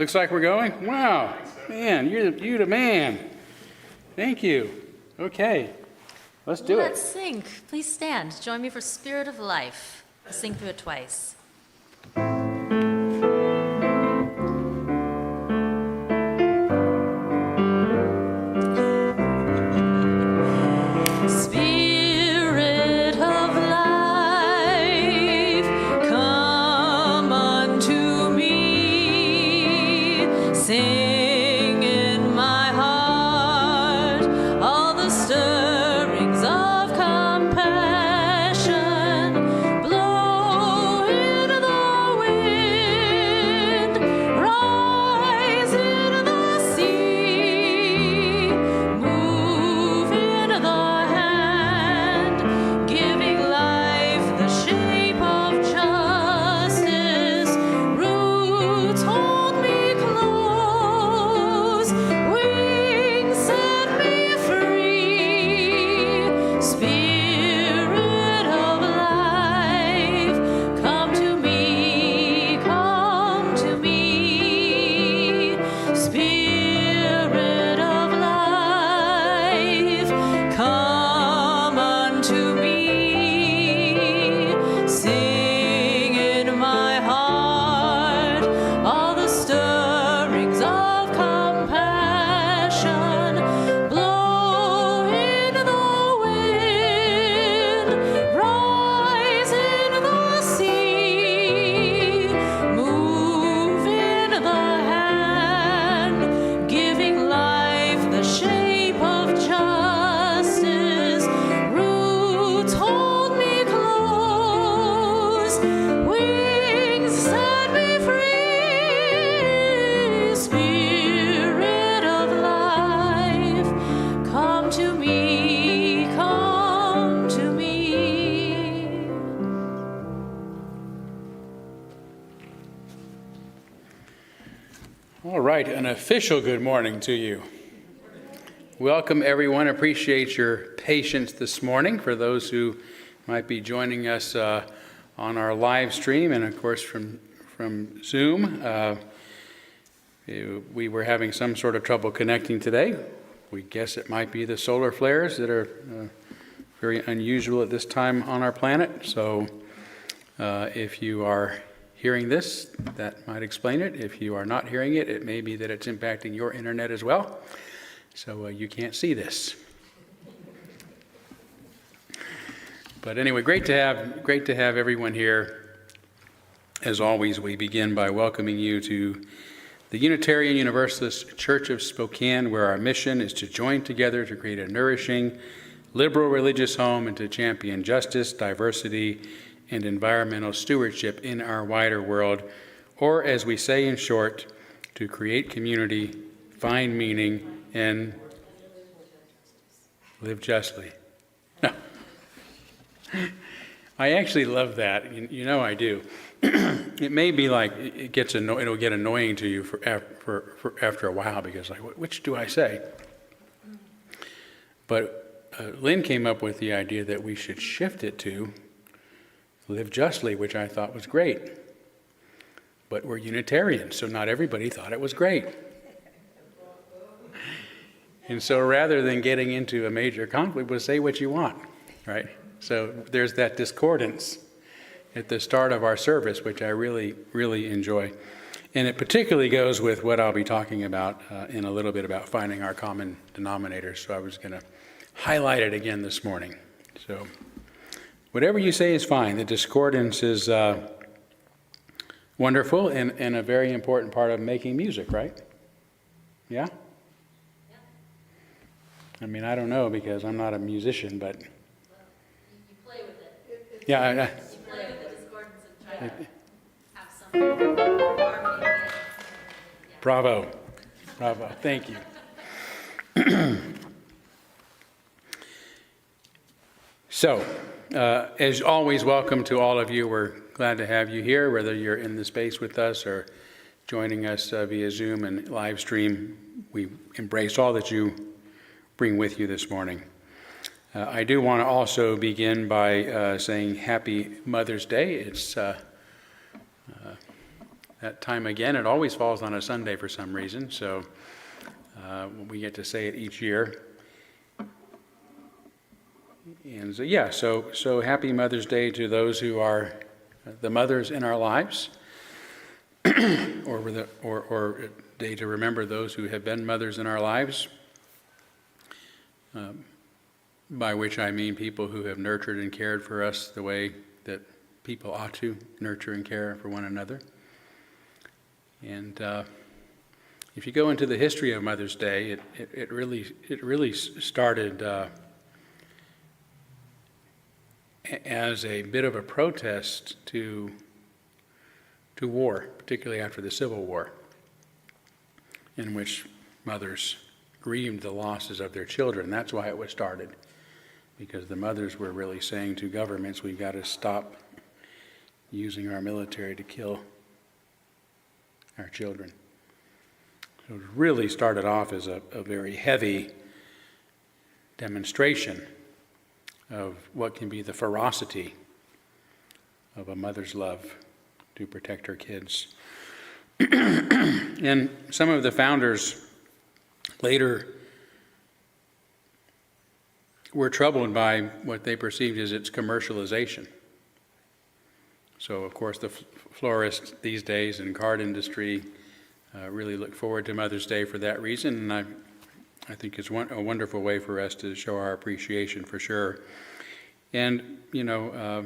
Looks like we're going? Wow. Man, you're the man. Thank you. Okay. Let's do it. Let's sing. Please stand. Join me for Spirit of Life. We'll sing through it twice. An official good morning to you. Welcome, everyone. Appreciate your patience this morning. For those who might be joining us on our live stream and, of course, from Zoom, we were having some sort of trouble connecting today. We guess it might be the solar flares that are very unusual at this time on our planet. So if you are hearing this, that might explain it. If you are not hearing it, it may be that it's impacting your internet as well. So you can't see this. But anyway, great to have everyone here. As always, we begin by welcoming you to the Unitarian Universalist Church of Spokane, where our mission is to join together to create a nourishing, liberal religious home and to champion justice, diversity, and environmental stewardship in our wider world, or as we say in short, to create community, find meaning, and live justly. No. I actually love that. You know I do. It may be like it'll get annoying to you for after a while because like, which do I say? But Lynn came up with the idea that we should shift it to live justly, which I thought was great. But we're Unitarians, so not everybody thought it was great. And so rather than getting into a major conflict, we'll say what you want, right? So there's that discordance at the start of our service, which I really, really enjoy. And it particularly goes with what I'll be talking about in a little bit about finding our common denominators. So I was going to highlight it again this morning. So whatever you say is fine. The discordance is wonderful and a very important part of making music, right? Yeah? I mean, I don't know because I'm not a musician, but... Well, you play with it. Yeah. You play with the discordance and try to have some harmony. Yeah. Bravo. Thank you. So, as always, welcome to all of you. We're glad to have you here, whether you're in the space with us or joining us via Zoom and live stream. We embrace all that you bring with you this morning. I do want to also begin by saying Happy Mother's Day. It's that time again. It always falls on a Sunday for some reason, so we get to say it each year. And so, yeah, so happy Mother's Day to those who are the mothers in our lives, or a day to remember those who have been mothers in our lives, by which I mean people who have nurtured and cared for us the way that people ought to nurture and care for one another. And if you go into the history of Mother's Day, it really started as a bit of a protest to war, particularly after the Civil War, in which mothers grieved the losses of their children. That's why it was started, because the mothers were really saying to governments, we've got to stop using our military to kill our children. So it really started off as a very heavy demonstration of what can be the ferocity of a mother's love to protect her kids. And some of the founders later were troubled by what they perceived as its commercialization. So, of course, the florists these days and card industry really look forward to Mother's Day for that reason, and I think it's a wonderful way for us to show our appreciation for sure. And, you know,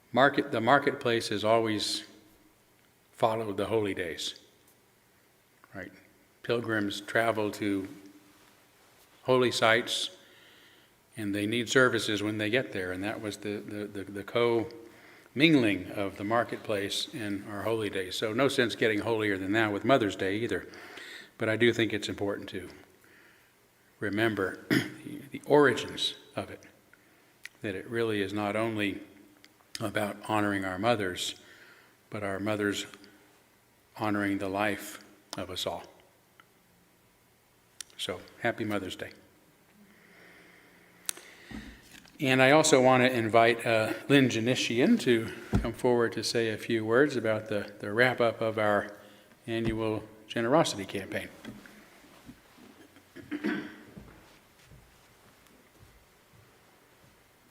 the marketplace has always followed the holy days, right? Pilgrims travel to holy sites, and they need services when they get there, and that was the co-mingling of the marketplace and our holy days. So no sense getting holier than that with Mother's Day either. But I do think it's important to remember the origins of it, that it really is not only about honoring our mothers, but our mothers honoring the life of us all. So, happy Mother's Day. And I also want to invite Lynn Janician to come forward to say a few words about the wrap-up of our annual generosity campaign.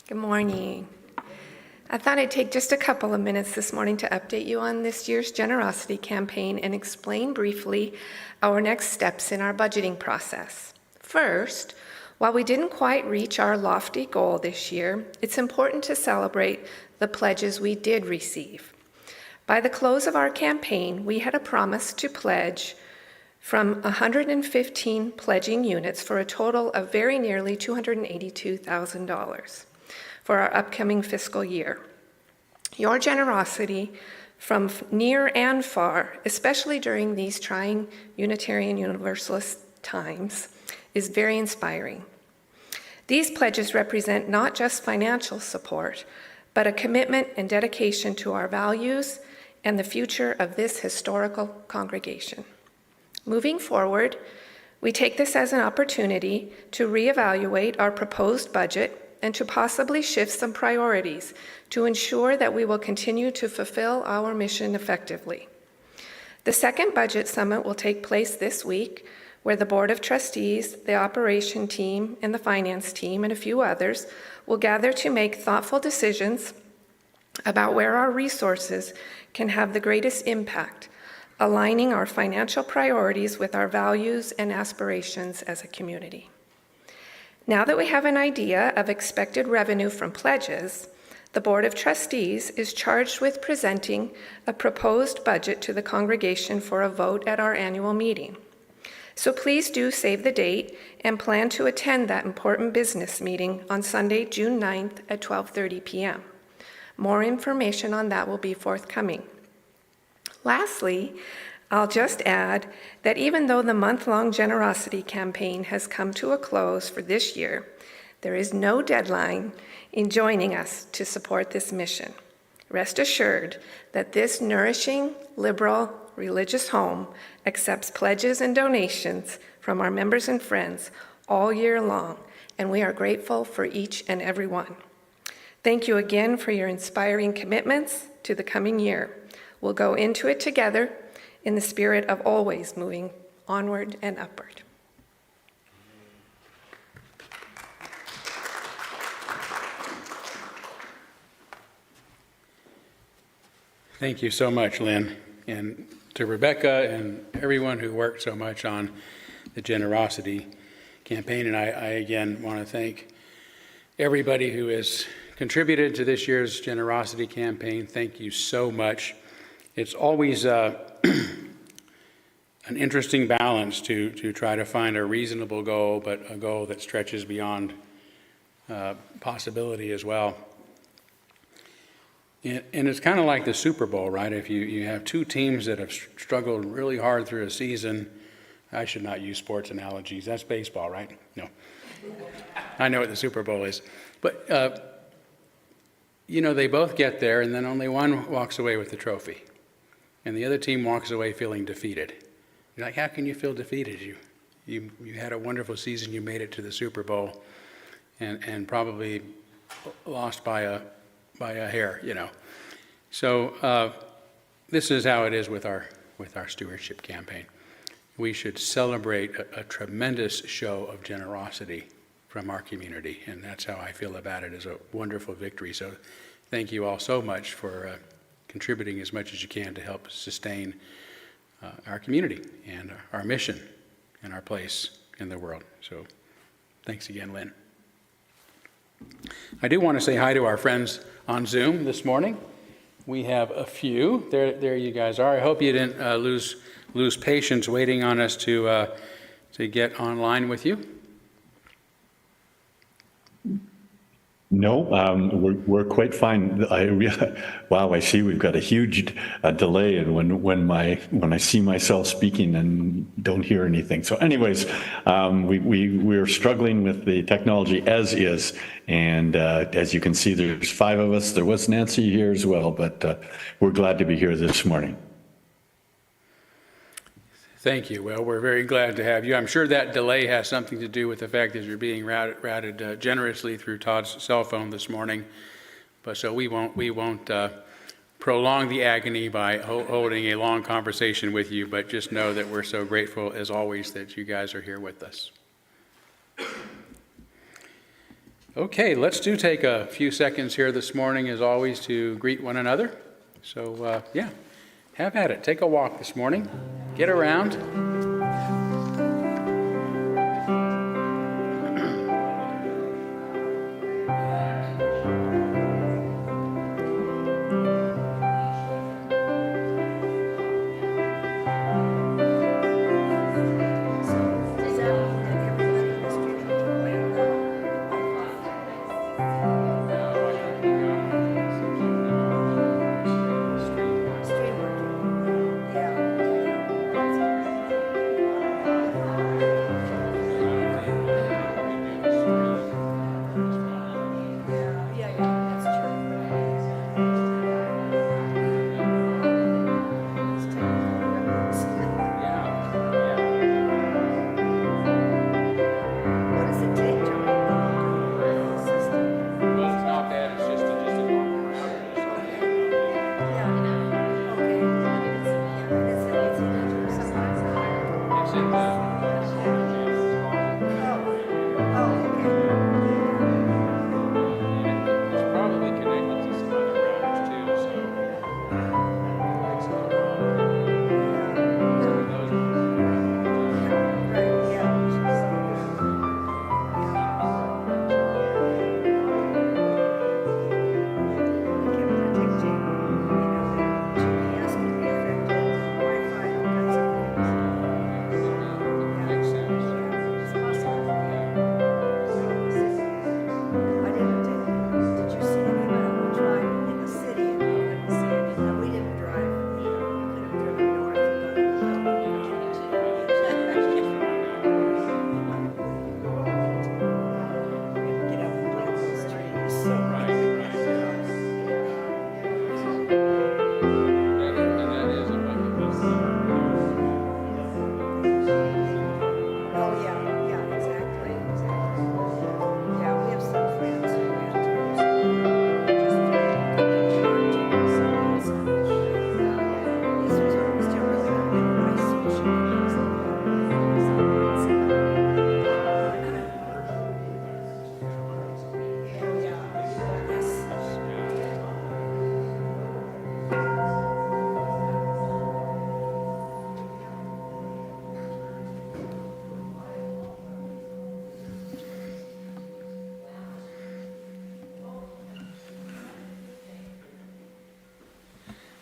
Good morning. I thought I'd take just a couple of minutes this morning to update you on this year's generosity campaign and explain briefly our next steps in our budgeting process. First, while we didn't quite reach our lofty goal this year, it's important to celebrate the pledges we did receive. By the close of our campaign, we had a promise to pledge from 115 pledging units for a total of very nearly $282,000 for our upcoming fiscal year. Your generosity from near and far, especially during these trying Unitarian Universalist times, is very inspiring. These pledges represent not just financial support, but a commitment and dedication to our values and the future of this historical congregation. Moving forward, we take this as an opportunity to reevaluate our proposed budget and to possibly shift some priorities to ensure that we will continue to fulfill our mission effectively. The second budget summit will take place this week, where the Board of Trustees, the operation team, and the finance team, and a few others will gather to make thoughtful decisions about where our resources can have the greatest impact, aligning our financial priorities with our values and aspirations as a community. Now that we have an idea of expected revenue from pledges, the Board of Trustees is charged with presenting a proposed budget to the congregation for a vote at our annual meeting. So please do save the date and plan to attend that important business meeting on Sunday, June 9th at 12:30 p.m. More information on that will be forthcoming. Lastly, I'll just add that even though the month-long generosity campaign has come to a close for this year, there is no deadline in joining us to support this mission. Rest assured that this nourishing, liberal, religious home accepts pledges and donations from our members and friends all year long, and we are grateful for each and every one. Thank you again for your inspiring commitments to the coming year. We'll go into it together in the spirit of always moving onward and upward. Thank you so much, Lynn, and to Rebecca and everyone who worked so much on the generosity campaign. And I again want to thank everybody who has contributed to this year's generosity campaign. Thank you so much. It's always an interesting balance to try to find a reasonable goal, but a goal that stretches beyond possibility as well. And it's kind of like the Super Bowl, right? If you have two teams that have struggled really hard through a season, I should not use sports analogies. That's baseball, right? No. I know what the Super Bowl is. But, they both get there, and then only one walks away with the trophy. And the other team walks away feeling defeated. You're like, how can you feel defeated? You had a wonderful season. You made it to the Super Bowl and probably lost by a hair, So this is how it is with our stewardship campaign. We should celebrate a tremendous show of generosity from our community, and that's how I feel about it, as a wonderful victory. So thank you all so much for contributing as much as you can to help sustain our community and our mission and our place in the world. So thanks again, Lynn. I do want to say hi to our friends on Zoom this morning. We have a few. There you guys are. I hope you didn't lose patience waiting on us to get online with you. No, we're quite fine. Wow, I see we've got a huge delay, and when I see myself speaking and don't hear anything. So, anyways, we're struggling with the technology as is, and as you can see, there's 5 of us. There was Nancy here as well, but we're glad to be here this morning. Thank you. Well, we're very glad to have you. I'm sure that delay has something to do with the fact that you're being routed generously through Todd's cell phone this morning. But so we won't prolong the agony by holding a long conversation with you. But just know that we're so grateful, as always, that you guys are here with us. Okay, let's take a few seconds here this morning, as always, to greet one another. So have at it. Take a walk this morning. Get around.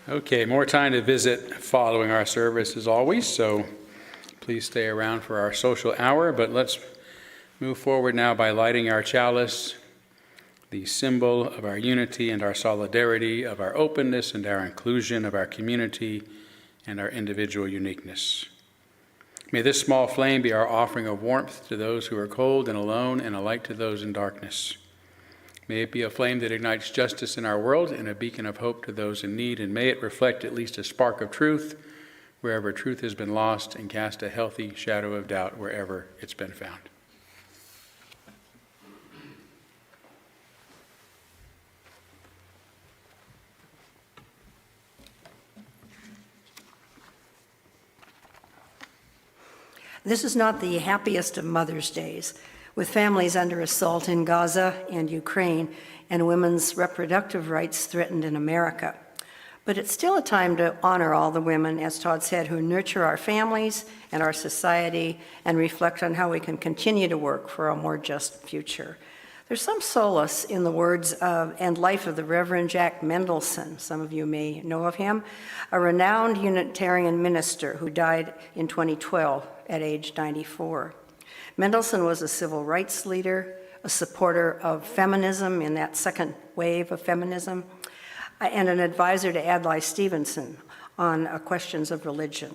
Okay, more time to visit following our service as always, so please stay around for our social hour, but let's move forward now by lighting our chalice, the symbol of our unity and our solidarity, of our openness and our inclusion, of our community and our individual uniqueness. May this small flame be our offering of warmth to those who are cold and alone, and a light to those in darkness. May it be a flame that ignites justice in our world and a beacon of hope to those in need, and may it reflect at least a spark of truth wherever truth has been lost, and cast a healthy shadow of doubt wherever it's been found. This is not the happiest of Mother's Days, with families under assault in Gaza and Ukraine and women's reproductive rights threatened in America. But it's still a time to honor all the women, as Todd said, who nurture our families and our society and reflect on how we can continue to work for a more just future. There's some solace in the words of and life of the Reverend Jack Mendelson. Some of you may know of him, a renowned Unitarian minister who died in 2012 at age 94. Mendelson was a civil rights leader, a supporter of feminism in that second wave of feminism, and an advisor to Adlai Stevenson on questions of religion.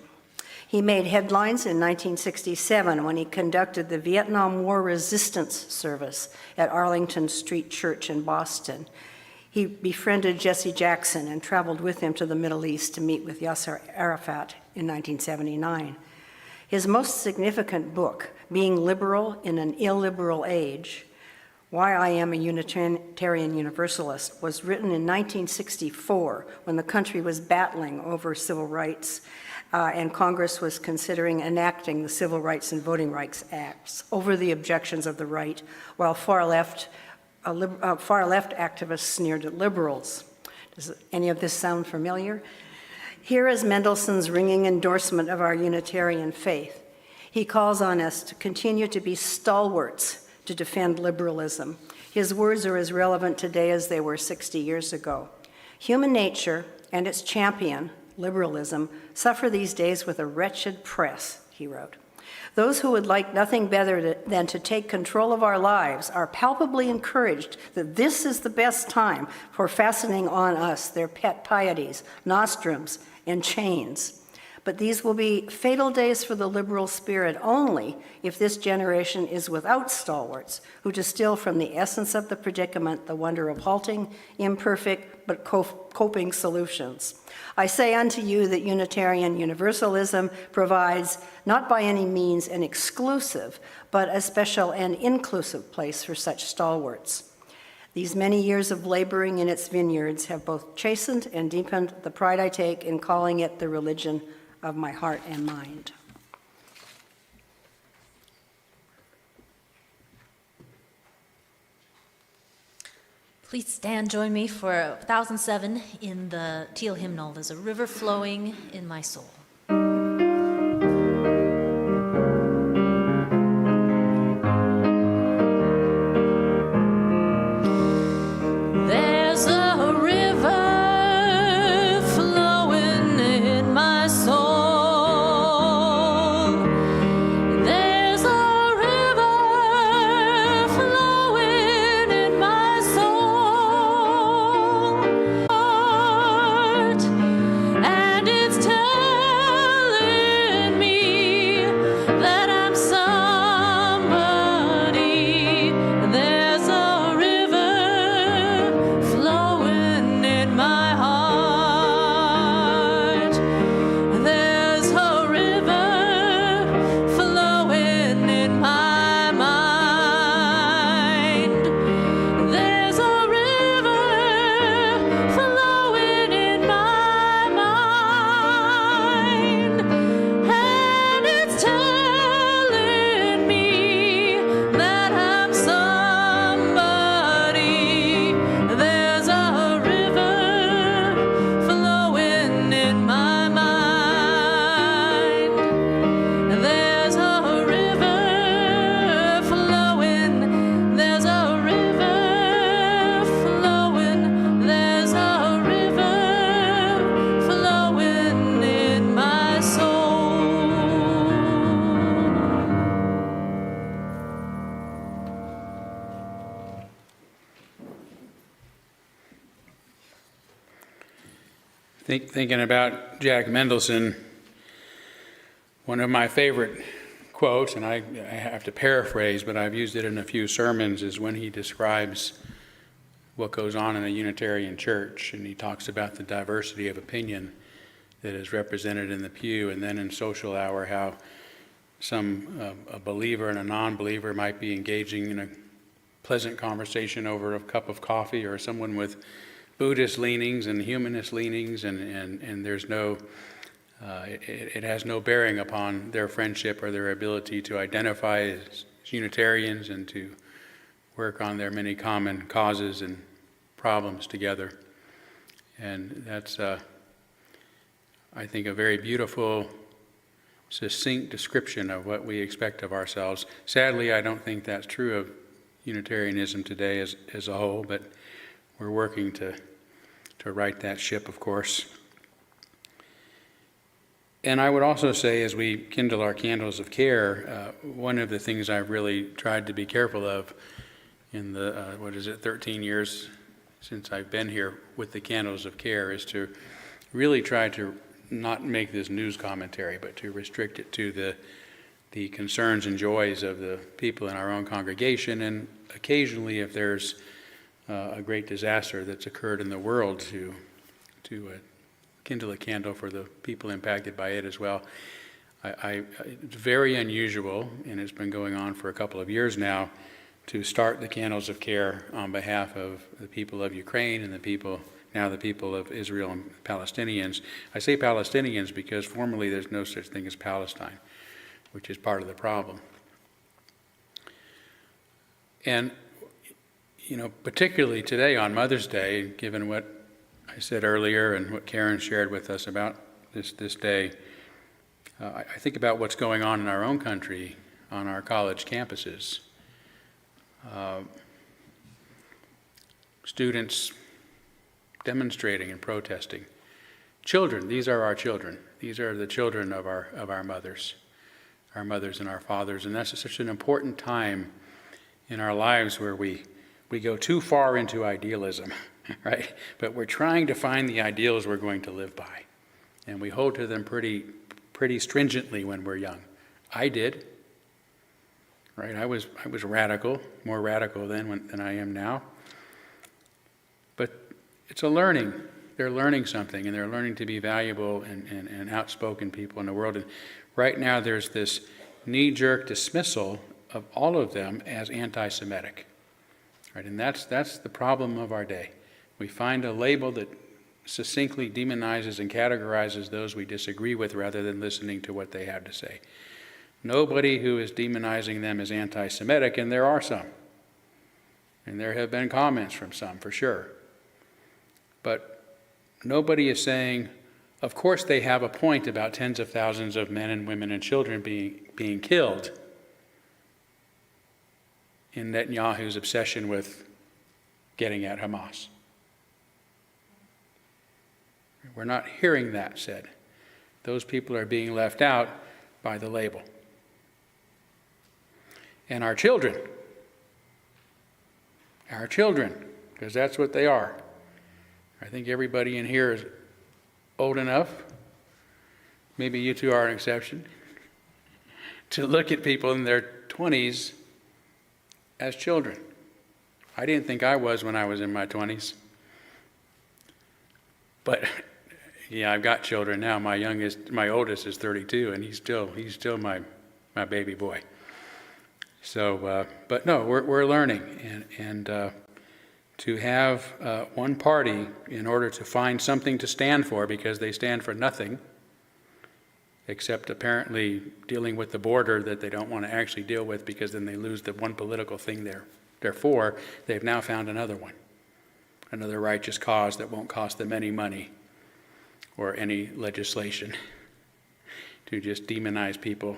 He made headlines in 1967 when he conducted the Vietnam War Resistance Service at Arlington Street Church in Boston. He befriended Jesse Jackson and traveled with him to the Middle East to meet with Yasser Arafat in 1979. His most significant book, Being Liberal in an Illiberal Age, Why I Am a Unitarian Universalist, was written in 1964 when the country was battling over civil rights and Congress was considering enacting the Civil Rights and Voting Rights Acts over the objections of the right, while far-left activists sneered at liberals. Does any of this sound familiar? Here is Mendelssohn's ringing endorsement of our Unitarian faith. He calls on us to continue to be stalwarts to defend liberalism. His words are as relevant today as they were 60 years ago. Human nature and its champion, liberalism, suffer these days with a wretched press, he wrote. Those who would like nothing better than to take control of our lives are palpably encouraged that this is the best time for fastening on us their pet pieties, nostrums, and chains. But these will be fatal days for the liberal spirit only if this generation is without stalwarts who distill from the essence of the predicament the wonder of halting, imperfect, but coping solutions. I say unto you that Unitarian Universalism provides not by any means an exclusive, but a special and inclusive place for such stalwarts. These many years of laboring in its vineyards have both chastened and deepened the pride I take in calling it the religion of my heart and mind. Please stand, join me for 1007 in the Teal hymnal. There's a river flowing in my soul. There's a river flowing in my soul. There's a river flowing in my soul. And it's turning Thinking about Jack Mendelson, one of my favorite quotes, and I have to paraphrase, but I've used it in a few sermons, is when he describes what goes on in a Unitarian church, and he talks about the diversity of opinion that is represented in the pew, and then in social hour, how a believer and a non-believer might be engaging in a pleasant conversation over a cup of coffee, or someone with Buddhist leanings and humanist leanings, and there's no, it has no bearing upon their friendship or their ability to identify as Unitarians and to work on their many common causes and problems together. And that's, I think, a very beautiful, succinct description of what we expect of ourselves. Sadly, I don't think that's true of Unitarianism today as a whole, but we're working to right that ship, of course. And I would also say, as we kindle our candles of care, one of the things I've really tried to be careful of in the, 13 years since I've been here with the candles of care, is to really try to not make this news commentary, but to restrict it to the concerns and joys of the people in our own congregation, and occasionally, if there's a great disaster that's occurred in the world, to kindle a candle for the people impacted by it as well. It's very unusual, and it's been going on for a couple of years now, to start the candles of care on behalf of the people of Ukraine and the people of Israel and Palestinians. I say Palestinians because formally there's no such thing as Palestine, which is part of the problem. And particularly today on Mother's Day, given what I said earlier and what Karen shared with us about this day, I think about what's going on in our own country on our college campuses. Students demonstrating and protesting. Children, these are our children. These are the children of our mothers and our fathers. And that's such an important time in our lives where we go too far into idealism, right? But we're trying to find the ideals we're going to live by. And we hold to them pretty stringently when we're young. I did, right? I was radical, more radical then than I am now. But it's a learning. They're learning something, and they're learning to be valuable and outspoken people in the world. And right now there's this knee-jerk dismissal of all of them as anti-Semitic. Right, and that's the problem of our day. We find a label that succinctly demonizes and categorizes those we disagree with rather than listening to what they have to say. Nobody who is demonizing them is anti-Semitic, and there are some. And there have been comments from some, for sure. But nobody is saying, of course they have a point about tens of thousands of men and women and children being killed in Netanyahu's obsession with getting at Hamas. We're not hearing that said. Those people are being left out by the label. And our children, because that's what they are. I think everybody in here is old enough, maybe you two are an exception, to look at people in their 20s as children. I didn't think I was when I was in my 20s. But yeah, I've got children now. My oldest is 32, and he's still my baby boy. So, but no, we're learning, and to have one party in order to find something to stand for, because they stand for nothing, except apparently dealing with the border that they don't want to actually deal with, because then they lose the one political thing they're for. They've now found another one, another righteous cause that won't cost them any money or any legislation, to just demonize people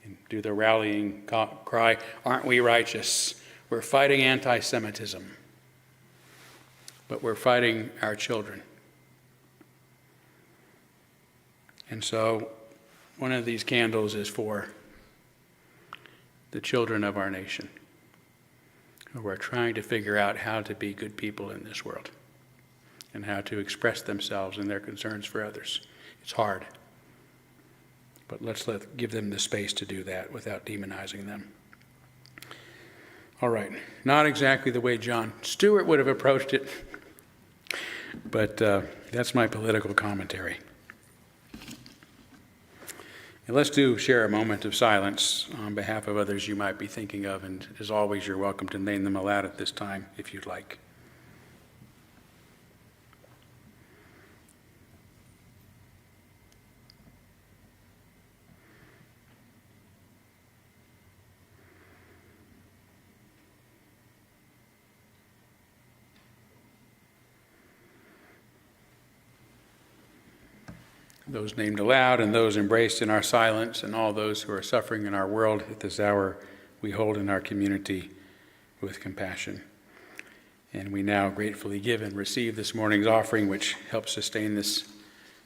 and do the rallying cry, aren't we righteous? We're fighting anti-Semitism, but we're fighting our children. And so one of these candles is for the children of our nation, who are trying to figure out how to be good people in this world. and how to express themselves and their concerns for others. It's hard, but let's give them the space to do that without demonizing them. All right, not exactly the way John Stewart would have approached it, but that's my political commentary. And let's share a moment of silence on behalf of others you might be thinking of, and as always, you're welcome to name them aloud at this time if you'd like. Those named aloud and those embraced in our silence, and all those who are suffering in our world at this hour, we hold in our community with compassion. And we now gratefully give and receive this morning's offering, which helps sustain this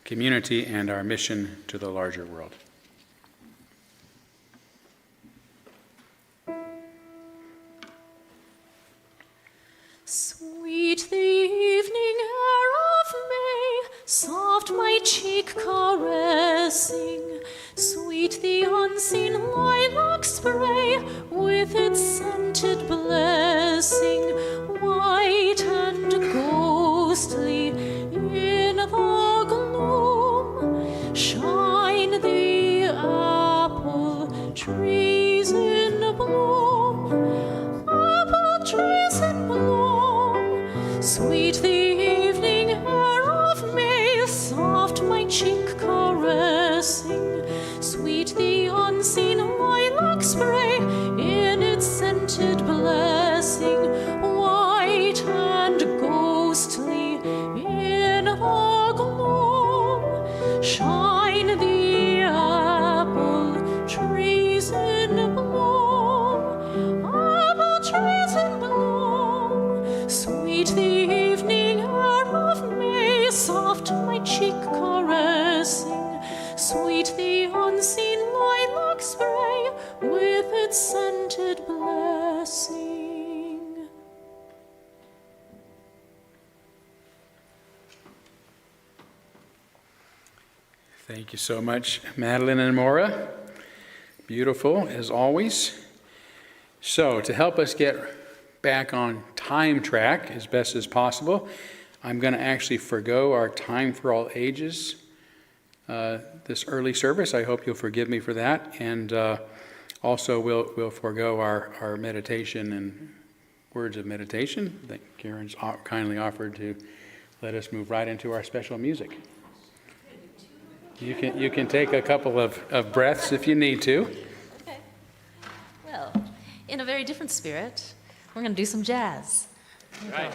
community and our mission to the larger world. Sweet the evening air of May, soft my cheek caressing, sweet the unseen lilac spray, with its scented blessing, white and ghostly in the gloom, shine the apple trees in bloom, apple trees in bloom, sweet the evening air of May, soft my cheek caressing, sweet the unseen lilac spray, in its scented blessing, white and ghostly in the gloom, shine the apple trees in bloom, apple trees in bloom, sweet the evening air of May, soft my cheek caressing, sweet the unseen lilac spray, with its scented blessing. Thank you so much, Madeline and Maura. Beautiful, as always. So, to help us get back on time track as best as possible, I'm going to actually forgo our time for all ages this early service. I hope you'll forgive me for that. And also, we'll forgo our meditation and words of meditation that Karen's kindly offered to let us move right into our special music. You can take a couple of breaths if you need to. Okay. Well, in a very different spirit, we're going to do some jazz. Right.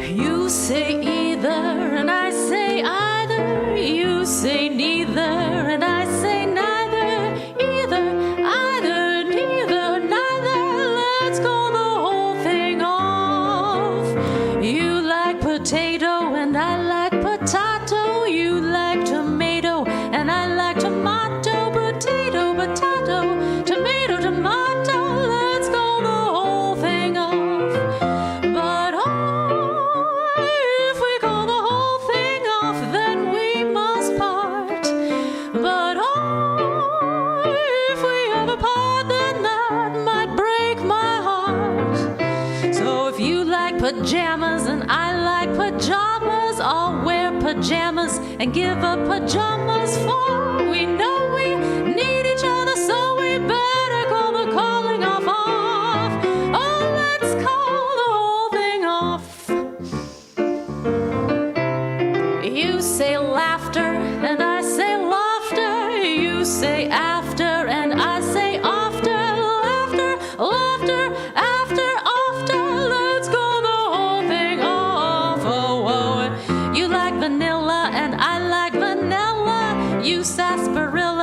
You say either, and I say either. You say neither, and I say neither. Either, either, neither, neither. Let's go the whole thing off. You like potato, and I like potato. You like tomato, and I like tomato. Potato, potato, tomato, tomato. Let's go the whole thing off. But if we go the whole thing off, then we must part. But if we ever part, then that might break my heart. So if you like pajamas and I like pajamas, I'll wear pajamas and give up pajamas, for we know we need each other, so we better call the calling off. Oh, let's call the whole thing off. You say laughter, and I say laughter. You say after, and I say after. Laughter, laughter, after, after. Let's go the whole thing off. Oh, oh. You like vanilla, and I like vanilla. You sarsaparilla,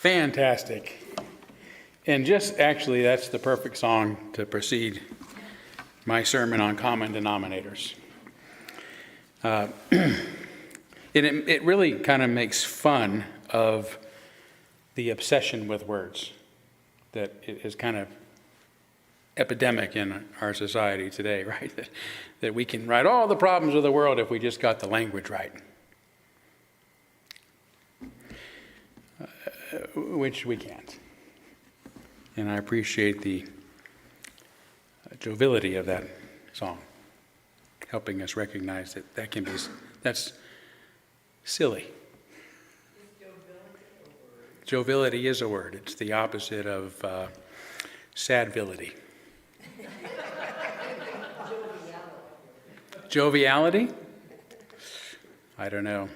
Fantastic. And just actually, that's the perfect song to precede my sermon on common denominators. It really kind of makes fun of the obsession with words that is kind of epidemic in our society today, right? That we can write all the problems of the world if we just got the language right. Which we can't. And I appreciate the joviality of that song, helping us recognize that that's silly. Joviality is a word. It's the opposite of sadvility. Joviality? I don't know.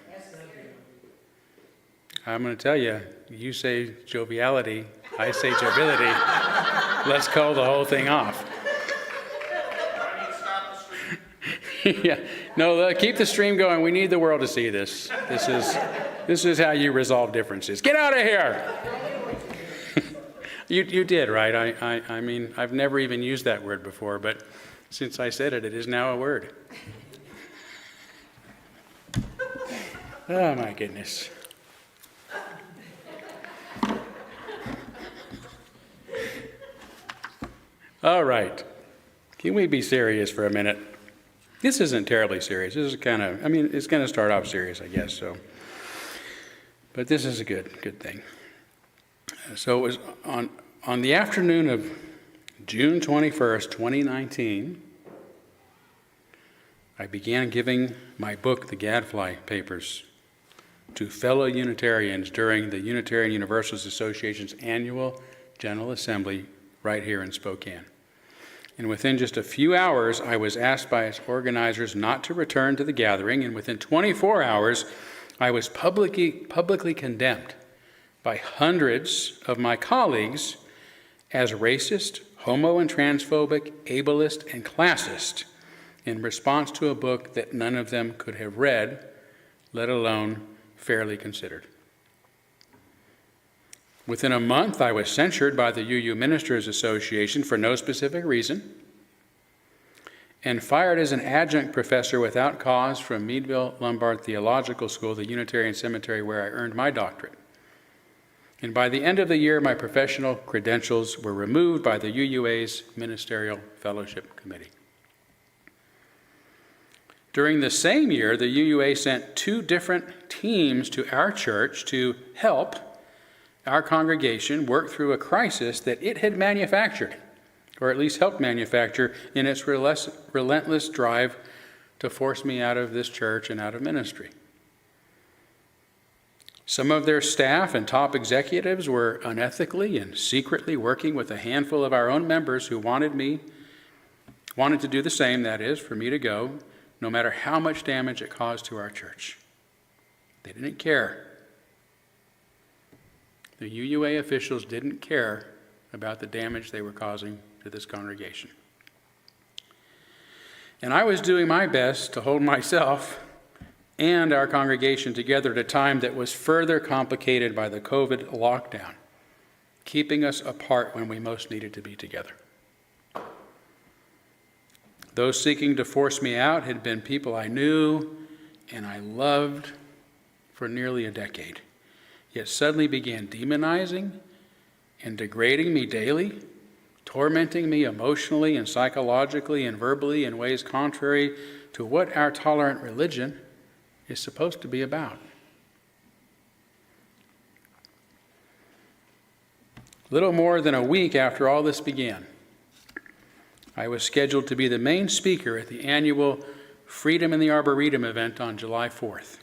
I'm going to tell you, you say joviality, I say joviality. Let's call the whole thing off. Yeah. No, keep the stream going. We need the world to see this. This is how you resolve differences. Get out of here! You did, right? I mean, I've never even used that word before, but since I said it, it is now a word. Oh, my goodness. All right. Can we be serious for a minute? This isn't terribly serious. This is kind of, it's going to start off serious, I guess, so. But this is a good thing. So it was on the afternoon of June 21st, 2019, I began giving my book, The Gadfly Papers, to fellow Unitarians during the Unitarian Universalist Association's annual General Assembly right here in Spokane. And within just a few hours, I was asked by its organizers not to return to the gathering, and within 24 hours, I was publicly condemned by hundreds of my colleagues as racist, homo and transphobic, ableist, and classist in response to a book that none of them could have read, let alone fairly considered. Within a month, I was censured by the UU Ministers Association for no specific reason and fired as an adjunct professor without cause from Meadville Lombard Theological School, the Unitarian seminary where I earned my doctorate. And by the end of the year, my professional credentials were removed by the UUA's Ministerial Fellowship Committee. During the same year, the UUA sent 2 different teams to our church to help our congregation work through a crisis that it had manufactured, or at least helped manufacture, in its relentless drive to force me out of this church and out of ministry. Some of their staff and top executives were unethically and secretly working with a handful of our own members who wanted to do the same, that is, for me to go, no matter how much damage it caused to our church. They didn't care. The UUA officials didn't care about the damage they were causing to this congregation. And I was doing my best to hold myself and our congregation together at a time that was further complicated by the COVID lockdown, keeping us apart when we most needed to be together. Those seeking to force me out had been people I knew and I loved for nearly a decade, yet suddenly began demonizing and degrading me daily, tormenting me emotionally and psychologically and verbally in ways contrary to what our tolerant religion is supposed to be about. Little more than a week after all this began, I was scheduled to be the main speaker at the annual Freedom in the Arboretum event on July 4th.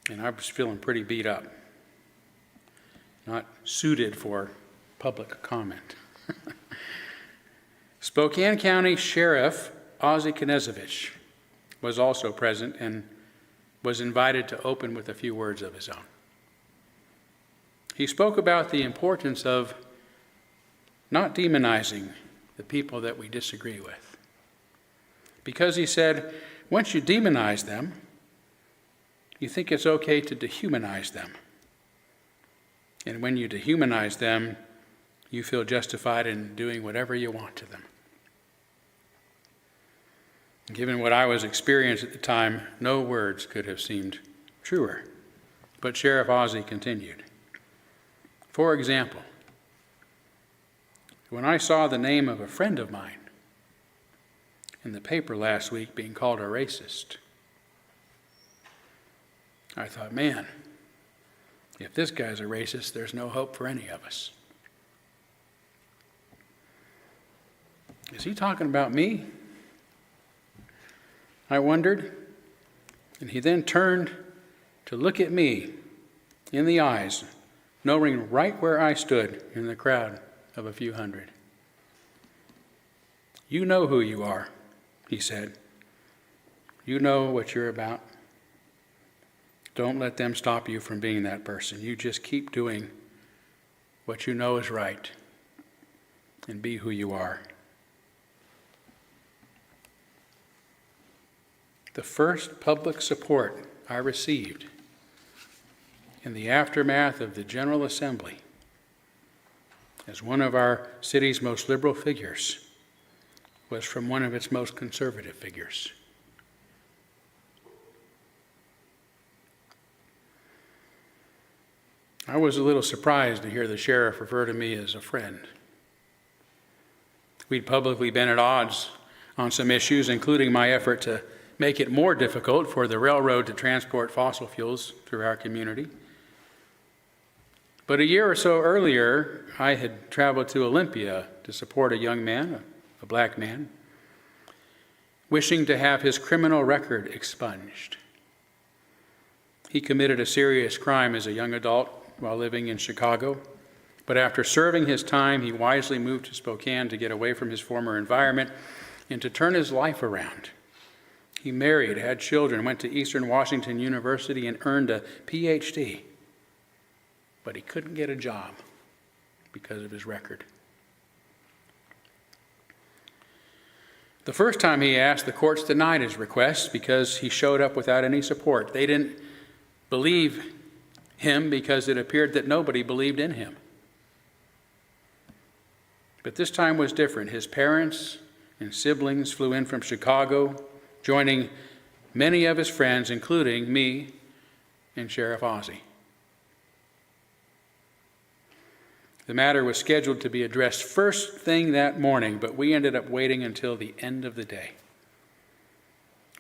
And I was feeling pretty beat up, not suited for public comment. Spokane County Sheriff Ozzie Knezovich was also present and was invited to open with a few words of his own. He spoke about the importance of not demonizing the people that we disagree with. Because he said, once you demonize them, you think it's okay to dehumanize them. And when you dehumanize them, you feel justified in doing whatever you want to them. Given what I was experiencing at the time, no words could have seemed truer. But Sheriff Ozzie continued. For example, when I saw the name of a friend of mine in the paper last week being called a racist, I thought, man, if this guy's a racist, there's no hope for any of us. Is he talking about me? I wondered. And he then turned to look at me in the eyes, knowing right where I stood in the crowd of a few hundred. You know who you are, he said. You know what you're about. Don't let them stop you from being that person. You just keep doing what you know is right and be who you are. The first public support I received in the aftermath of the General Assembly as one of our city's most liberal figures was from one of its most conservative figures. I was a little surprised to hear the sheriff refer to me as a friend. We'd publicly been at odds on some issues, including my effort to make it more difficult for the railroad to transport fossil fuels through our community. But a year or so earlier, I had traveled to Olympia to support a young man, a black man, wishing to have his criminal record expunged. He committed a serious crime as a young adult while living in Chicago, but after serving his time, he wisely moved to Spokane to get away from his former environment and to turn his life around. He married, had children, went to Eastern Washington University and earned a PhD. But he couldn't get a job because of his record. The first time he asked, the courts denied his request because he showed up without any support. They didn't believe him because it appeared that nobody believed in him. But this time was different. His parents and siblings flew in from Chicago, joining many of his friends, including me and Sheriff Ozzie. The matter was scheduled to be addressed first thing that morning, but we ended up waiting until the end of the day.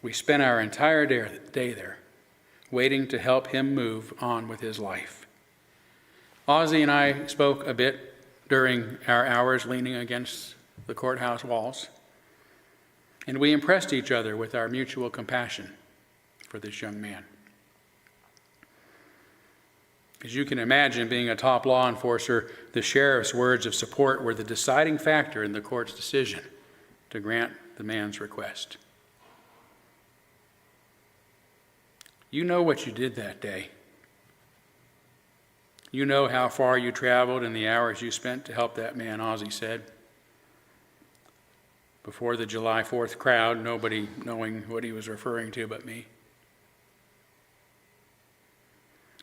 We spent our entire day there, waiting to help him move on with his life. Ozzie and I spoke a bit during our hours leaning against the courthouse walls. And we impressed each other with our mutual compassion for this young man. As you can imagine, being a top law enforcer, the sheriff's words of support were the deciding factor in the court's decision to grant the man's request. You know what you did that day. You know how far you traveled and the hours you spent to help that man, Ozzie said. Before the July 4th crowd, nobody knowing what he was referring to but me.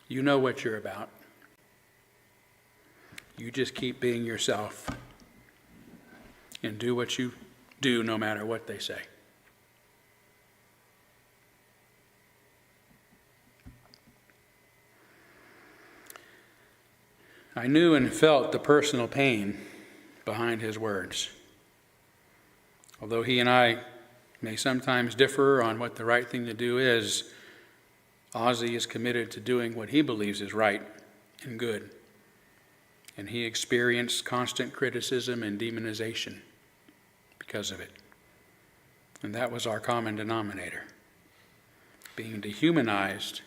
You know what you're about. You just keep being yourself and do what you do no matter what they say. I knew and felt the personal pain behind his words. Although he and I may sometimes differ on what the right thing to do is, Ozzie is committed to doing what he believes is right and good. And he experienced constant criticism and demonization because of it. And that was our common denominator, being dehumanized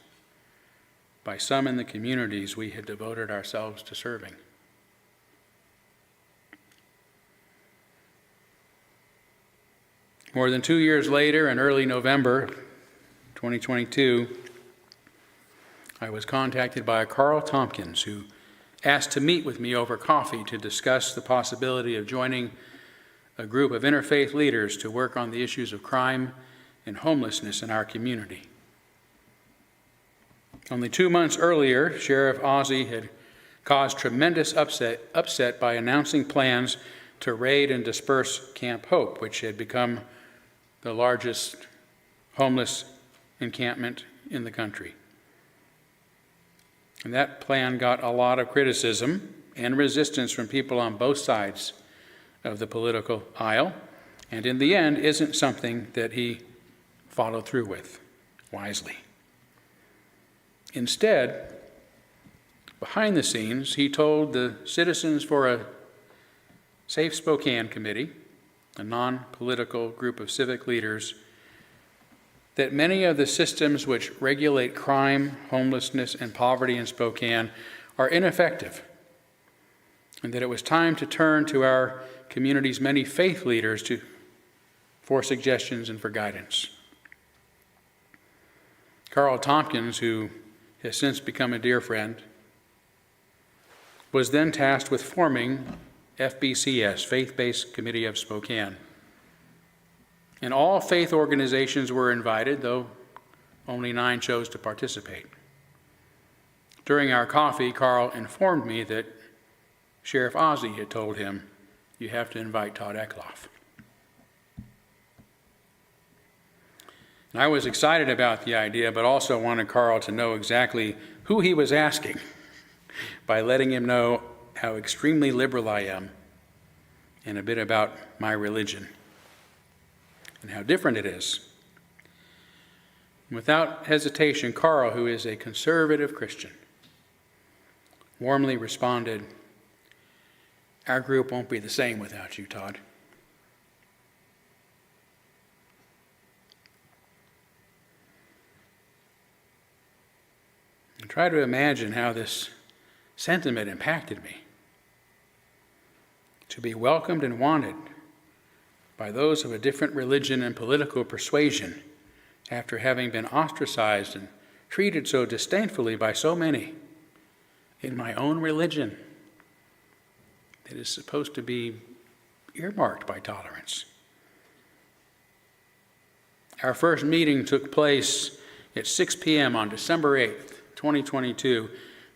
by some in the communities we had devoted ourselves to serving. More than 2 years later, in early November 2022, I was contacted by Carl Tompkins, who asked to meet with me over coffee to discuss the possibility of joining a group of interfaith leaders to work on the issues of crime and homelessness in our community. Only 2 months earlier, Sheriff Ozzie had caused tremendous upset by announcing plans to raid and disperse Camp Hope, which had become the largest homeless encampment in the country. And that plan got a lot of criticism and resistance from people on both sides of the political aisle, and in the end isn't something that he followed through with wisely. Instead, behind the scenes, he told the Citizens for a Safe Spokane committee, a non-political group of civic leaders, that many of the systems which regulate crime, homelessness, and poverty in Spokane are ineffective, and that it was time to turn to our community's many faith leaders for suggestions and for guidance. Carl Tompkins, who has since become a dear friend, was then tasked with forming FBCS, Faith-Based Committee of Spokane. And all faith organizations were invited, though only 9 chose to participate. During our coffee, Carl informed me that Sheriff Ozzie had told him, "You have to invite Todd Eckloff." And I was excited about the idea, but also wanted Carl to know exactly who he was asking by letting him know how extremely liberal I am and a bit about my religion and how different it is. Without hesitation, Carl, who is a conservative Christian, warmly responded, "Our group won't be the same without you, Todd." And try to imagine how this sentiment impacted me. To be welcomed and wanted by those of a different religion and political persuasion after having been ostracized and treated so disdainfully by so many in my own religion that is supposed to be earmarked by tolerance. Our first meeting took place at 6 p.m. on December 8th, 2022,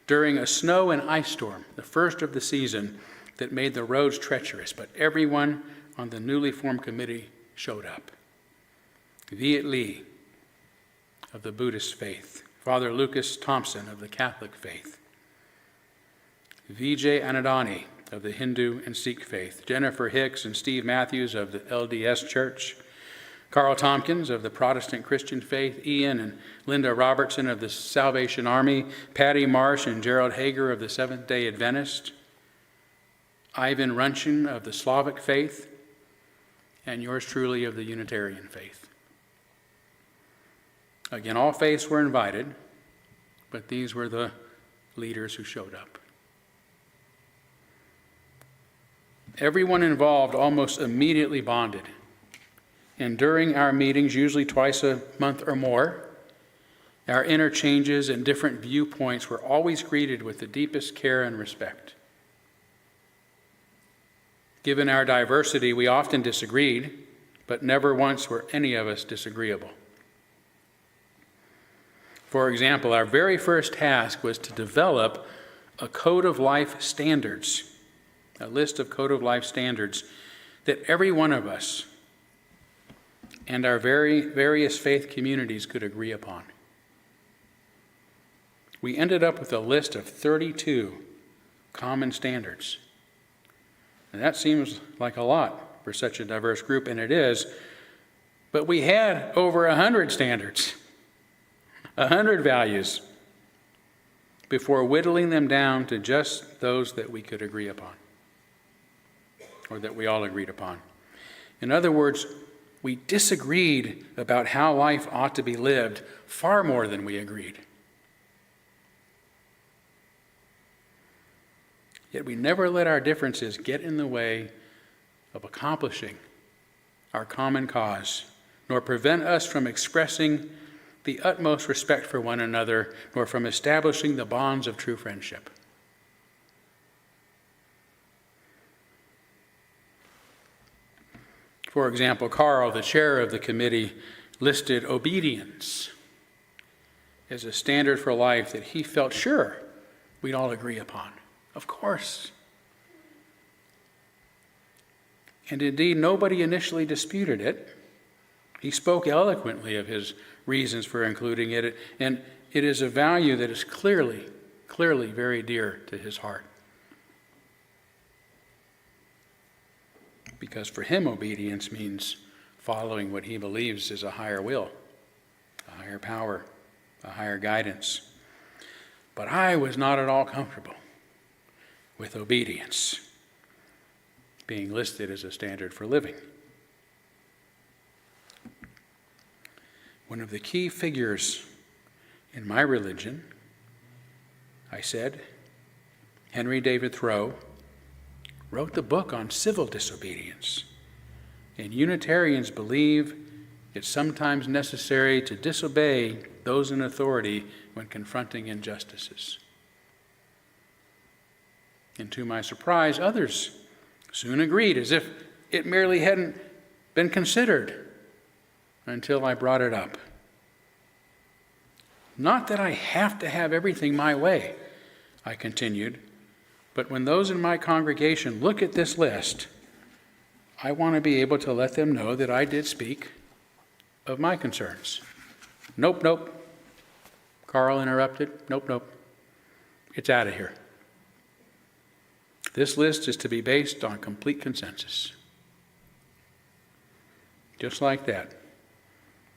during a snow and ice storm, the first of the season, that made the roads treacherous, but everyone on the newly formed committee showed up. Viet Lee of the Buddhist faith, Father Lucas Thompson of the Catholic faith, Vijay Anandani of the Hindu and Sikh faith, Jennifer Hicks and Steve Matthews of the LDS Church, Carl Tompkins of the Protestant Christian faith, Ian and Linda Robertson of the Salvation Army, Patty Marsh and Gerald Hager of the Seventh-day Adventist, Ivan Runchin of the Slavic faith, and yours truly of the Unitarian faith. Again, all faiths were invited, but these were the leaders who showed up. Everyone involved almost immediately bonded. And during our meetings, usually twice a month or more, our interchanges and different viewpoints were always greeted with the deepest care and respect. Given our diversity, we often disagreed, but never once were any of us disagreeable. For example, our very first task was to develop a code of life standards, a list of code of life standards that every one of us and our various faith communities could agree upon. We ended up with a list of 32 common standards. And that seems like a lot for such a diverse group, and it is, but we had over 100 standards, 100 values, before whittling them down to just those that we could agree upon, or that we all agreed upon. In other words, we disagreed about how life ought to be lived far more than we agreed. Yet we never let our differences get in the way of accomplishing our common cause, nor prevent us from expressing the utmost respect for one another, nor from establishing the bonds of true friendship. For example, Carl, the chair of the committee, listed obedience as a standard for life that he felt sure we'd all agree upon. Of course. And indeed, nobody initially disputed it. He spoke eloquently of his reasons for including it, and it is a value that is clearly very dear to his heart. Because for him, obedience means following what he believes is a higher will, a higher power, a higher guidance. But I was not at all comfortable with obedience being listed as a standard for living. One of the key figures in my religion, I said, Henry David Thoreau, wrote the book on civil disobedience. And Unitarians believe it's sometimes necessary to disobey those in authority when confronting injustices. And to my surprise, others soon agreed, as if it merely hadn't been considered until I brought it up. Not that I have to have everything my way, I continued, but when those in my congregation look at this list, I want to be able to let them know that I did speak of my concerns. Nope. Carl interrupted. Nope. It's out of here. This list is to be based on complete consensus. Just like that.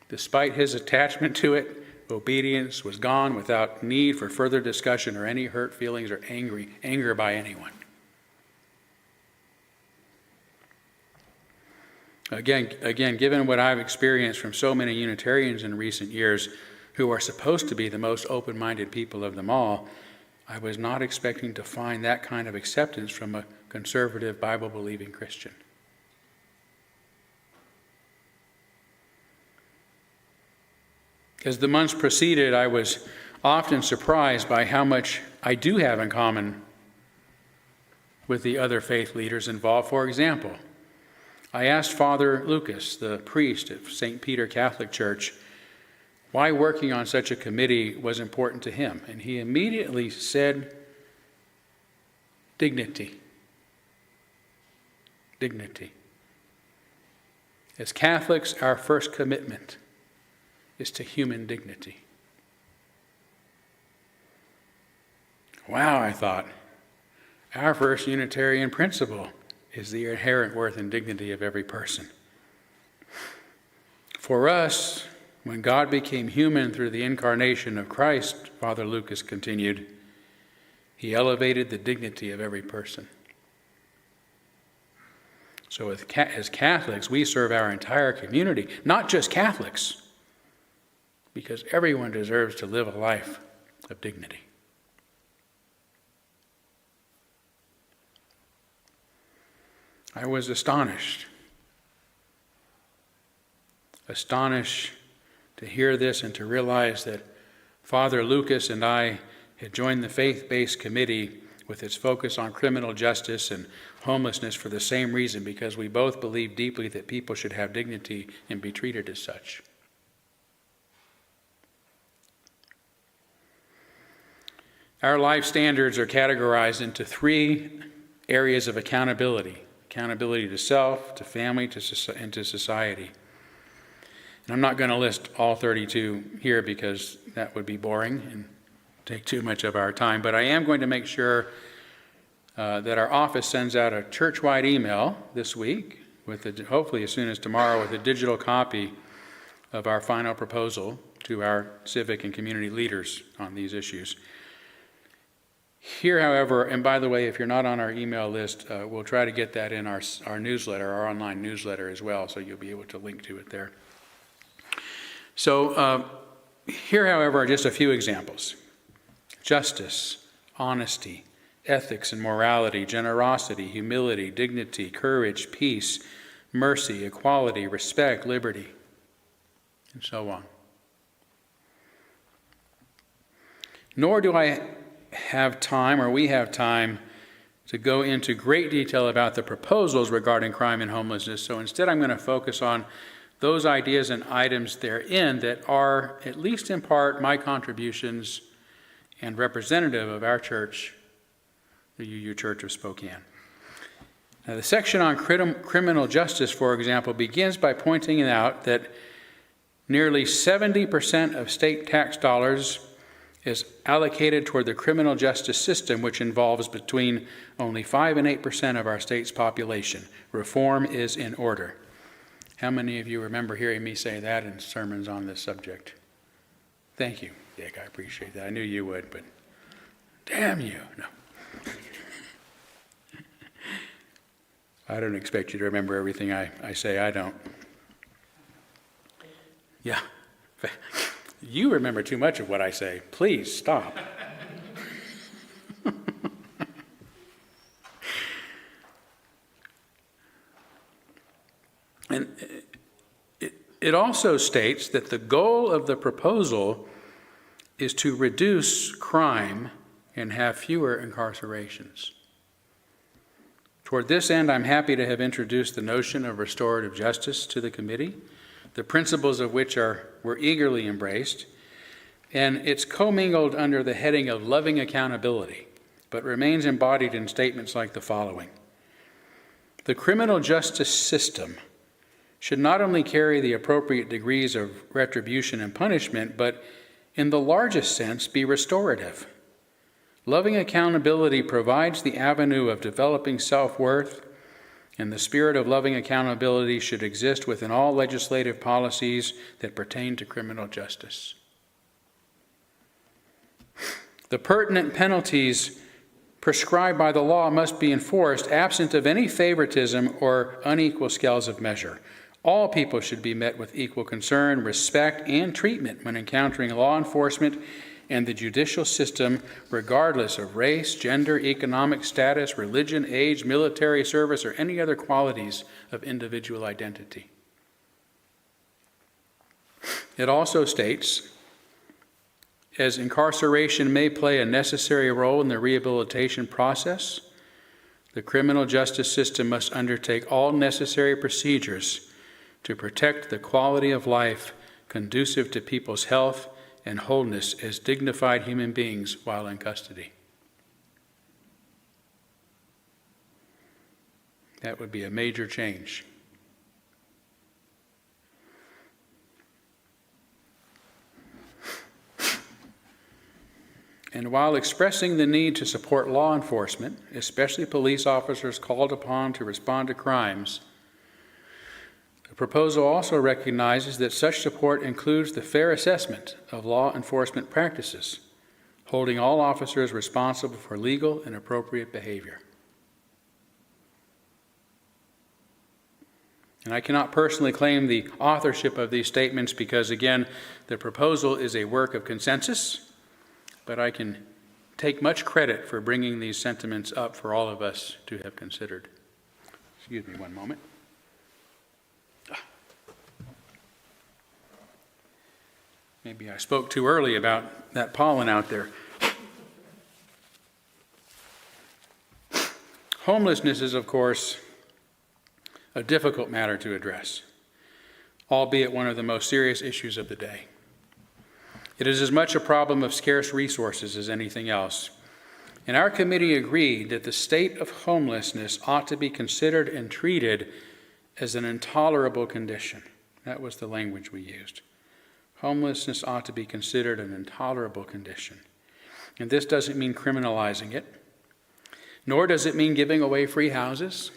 Despite his attachment to it, obedience was gone without need for further discussion or any hurt feelings or anger by anyone. Again, given what I've experienced from so many Unitarians in recent years who are supposed to be the most open-minded people of them all, I was not expecting to find that kind of acceptance from a conservative, Bible-believing Christian. As the months proceeded, I was often surprised by how much I do have in common with the other faith leaders involved. For example, I asked Father Lucas, the priest at St. Peter Catholic Church, why working on such a committee was important to him. And he immediately said, dignity. Dignity. As Catholics, our first commitment is to human dignity. Wow, I thought, our first Unitarian principle is the inherent worth and dignity of every person. For us, when God became human through the incarnation of Christ, Father Lucas continued, he elevated the dignity of every person. So as Catholics, we serve our entire community, not just Catholics, because everyone deserves to live a life of dignity. I was astonished to hear this and to realize that Father Lucas and I had joined the faith-based committee with its focus on criminal justice and homelessness for the same reason, because we both believe deeply that people should have dignity and be treated as such. Our life standards are categorized into 3 areas of accountability. Accountability to self, to family, and to society. And I'm not going to list all 32 here because that would be boring and take too much of our time, but I am going to make sure that our office sends out a church-wide email this week, hopefully as soon as tomorrow, with a digital copy of our final proposal to our civic and community leaders on these issues. Here, however, and by the way, if you're not on our email list, we'll try to get that in our newsletter, our online newsletter as well, so you'll be able to link to it there. So here, however, are just a few examples. Justice, honesty, ethics and morality, generosity, humility, dignity, courage, peace, mercy, equality, respect, liberty, and so on. Nor do I have time, or we have time, to go into great detail about the proposals regarding crime and homelessness. So instead, I'm going to focus on those ideas and items therein that are, at least in part, my contributions and representative of our church the UU Church of Spokane. Now, the section on criminal justice, for example, begins by pointing out that nearly 70% of state tax dollars is allocated toward the criminal justice system, which involves between only 5 and 8% of our state's population. Reform is in order. How many of you remember hearing me say that in sermons on this subject? Thank you, Dick. I appreciate that. I knew you would, but damn you. No. I don't expect you to remember everything I say. I don't. Yeah. You remember too much of what I say. Please stop. And it also states that the goal of the proposal is to reduce crime and have fewer incarcerations. Toward this end, I'm happy to have introduced the notion of restorative justice to the committee, the principles of which were eagerly embraced, and it's commingled under the heading of loving accountability, but remains embodied in statements like the following. The criminal justice system should not only carry the appropriate degrees of retribution and punishment, but in the largest sense be restorative. Loving accountability provides the avenue of developing self-worth, and the spirit of loving accountability should exist within all legislative policies that pertain to criminal justice. The pertinent penalties prescribed by the law must be enforced absent of any favoritism or unequal scales of measure. All people should be met with equal concern, respect, and treatment when encountering law enforcement and the judicial system, regardless of race, gender, economic status, religion, age, military service, or any other qualities of individual identity. It also states, as incarceration may play a necessary role in the rehabilitation process, the criminal justice system must undertake all necessary procedures to protect the quality of life conducive to people's health and wholeness as dignified human beings while in custody. That would be a major change. And while expressing the need to support law enforcement, especially police officers called upon to respond to crimes, the proposal also recognizes that such support includes the fair assessment of law enforcement practices, holding all officers responsible for legal and appropriate behavior. And I cannot personally claim the authorship of these statements because, again, the proposal is a work of consensus, but I can take much credit for bringing these sentiments up for all of us to have considered. Excuse me one moment. Maybe I spoke too early about that pollen out there. Homelessness is, of course, a difficult matter to address, albeit one of the most serious issues of the day. It is as much a problem of scarce resources as anything else. And our committee agreed that the state of homelessness ought to be considered and treated as an intolerable condition. That was the language we used. Homelessness ought to be considered an intolerable condition. And this doesn't mean criminalizing it, nor does it mean giving away free houses.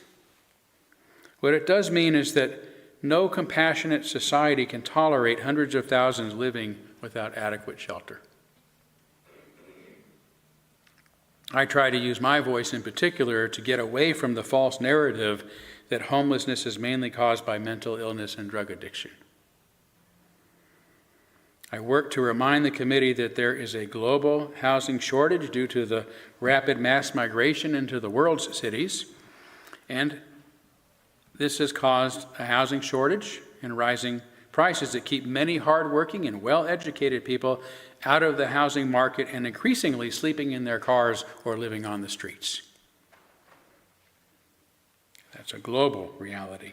What it does mean is that no compassionate society can tolerate hundreds of thousands living without adequate shelter. I try to use my voice in particular to get away from the false narrative that homelessness is mainly caused by mental illness and drug addiction. I work to remind the committee that there is a global housing shortage due to the rapid mass migration into the world's cities, and this has caused a housing shortage and rising prices that keep many hardworking and well-educated people out of the housing market and increasingly sleeping in their cars or living on the streets. That's a global reality.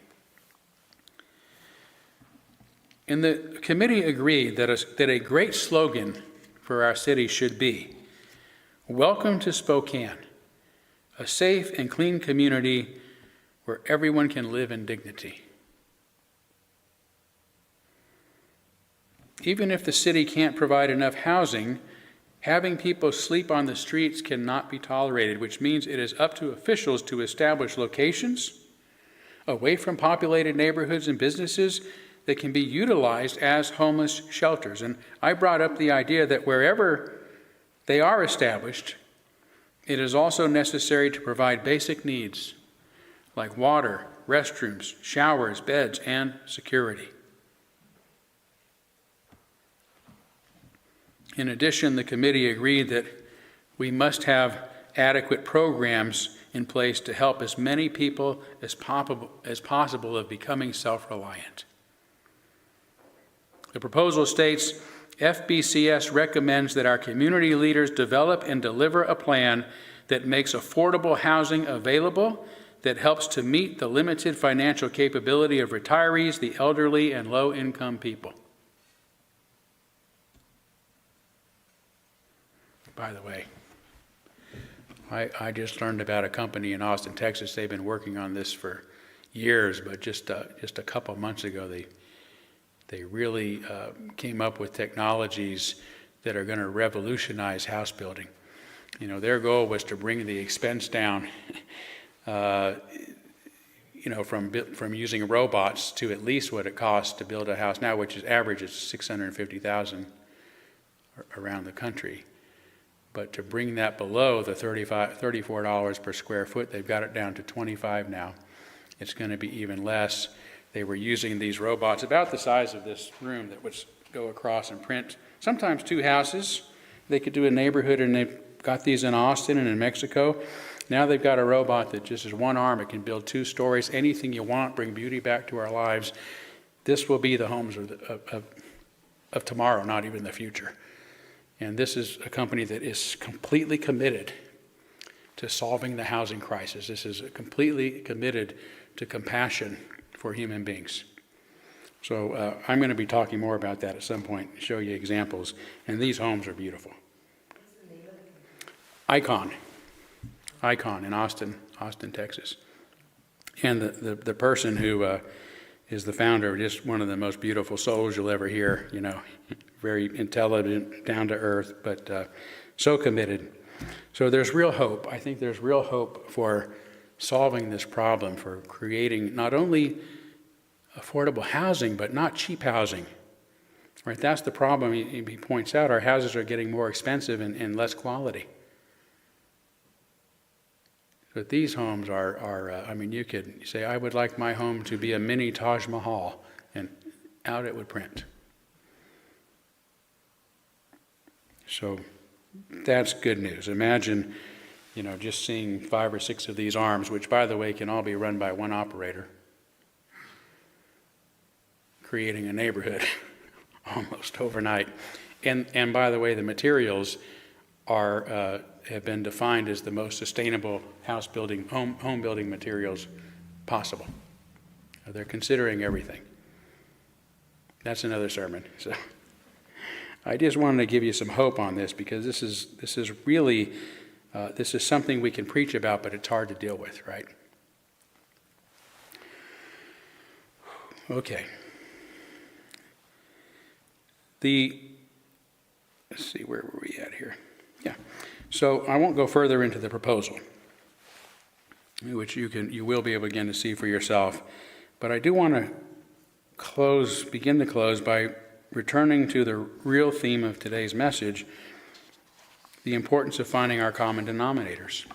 And the committee agreed that a great slogan for our city should be, "Welcome to Spokane, a safe and clean community where everyone can live in dignity. Even if the city can't provide enough housing, having people sleep on the streets cannot be tolerated, which means it is up to officials to establish locations away from populated neighborhoods and businesses that can be utilized as homeless shelters. And I brought up the idea that wherever they are established, it is also necessary to provide basic needs like water, restrooms, showers, beds, and security. In addition, the committee agreed that we must have adequate programs in place to help as many people as possible of becoming self-reliant. The proposal states, FBCS recommends that our community leaders develop and deliver a plan that makes affordable housing available, that helps to meet the limited financial capability of retirees, the elderly, and low-income people. By the way, I just learned about a company in Austin, Texas. They've been working on this for years, but just a couple months ago, they really came up with technologies that are going to revolutionize house building. You know, their goal was to bring the expense down, from using robots to at least what it costs to build a house now, which is average is $650,000 around the country. But to bring that below the $34 per square foot, they've got it down to $25 now. It's going to be even less. They were using these robots about the size of this room that would go across and print sometimes 2 houses. They could do a neighborhood, and they've got these in Austin and in Mexico. Now they've got a robot that just is one arm. It can build 2 stories, anything you want, bring beauty back to our lives. This will be the homes of tomorrow, not even the future. And this is a company that is completely committed to solving the housing crisis. This is completely committed to compassion for human beings. So I'm going to be talking more about that at some point, show you examples. And these homes are beautiful. Icon in Austin, Texas. And the person who is the founder, just one of the most beautiful souls you'll ever hear, very intelligent, down to earth, but so committed. So there's real hope. I think there's real hope for solving this problem, for creating not only affordable housing, but not cheap housing. Right? That's the problem. He points out our houses are getting more expensive and less quality. But these homes are you could say, I would like my home to be a mini Taj Mahal, and out it would print. So that's good news. Imagine, just seeing 5 or 6 of these arms, which, by the way, can all be run by one operator, creating a neighborhood almost overnight. And by the way, the materials have been defined as the most sustainable home building materials possible. They're considering everything. That's another sermon. So I just wanted to give you some hope on this, because this is really this is something we can preach about, but it's hard to deal with, right? Okay. Let's see, where were we at here? Yeah. So I won't go further into the proposal, which you will be able again to see for yourself. But I do want to begin to close by returning to the real theme of today's message, the importance of finding our common denominators.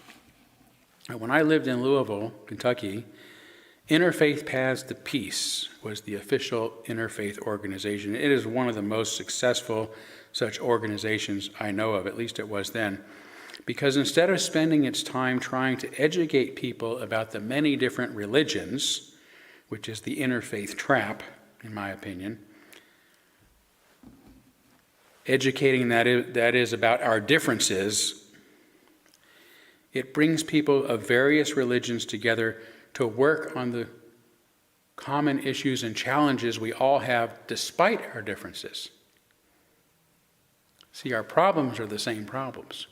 When I lived in Louisville, Kentucky, Interfaith Paths to Peace was the official interfaith organization. It is one of the most successful such organizations I know of, at least it was then, because instead of spending its time trying to educate people about the many different religions, which is the interfaith trap, in my opinion, educating that is about our differences, it brings people of various religions together to work on the common issues and challenges we all have despite our differences. See, our problems are the same problems.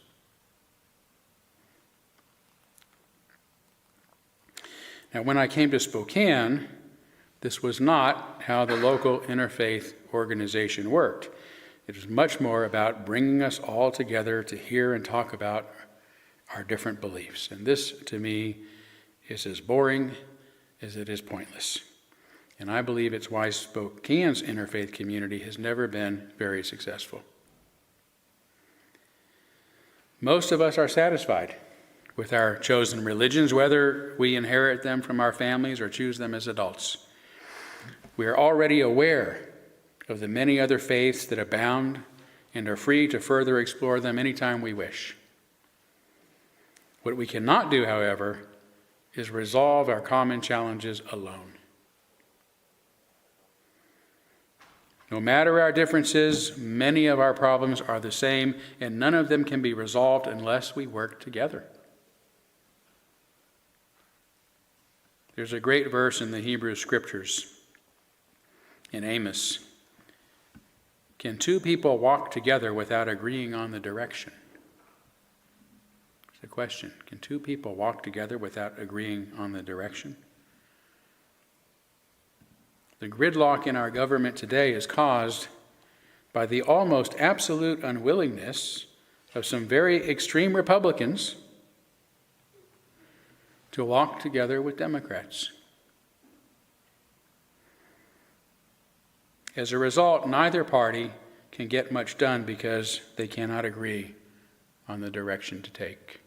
Now, when I came to Spokane, this was not how the local interfaith organization worked. It was much more about bringing us all together to hear and talk about our different beliefs. And this, to me, is as boring as it is pointless. And I believe it's why Spokane's interfaith community has never been very successful. Most of us are satisfied with our chosen religions, whether we inherit them from our families or choose them as adults. We are already aware of the many other faiths that abound and are free to further explore them anytime we wish. What we cannot do, however, is resolve our common challenges alone. No matter our differences, many of our problems are the same, and none of them can be resolved unless we work together. There's a great verse in the Hebrew Scriptures in Amos. Can two people walk together without agreeing on the direction? It's a question. Can two people walk together without agreeing on the direction? The gridlock in our government today is caused by the almost absolute unwillingness of some very extreme Republicans to walk together with Democrats. As a result, neither party can get much done because they cannot agree on the direction to take.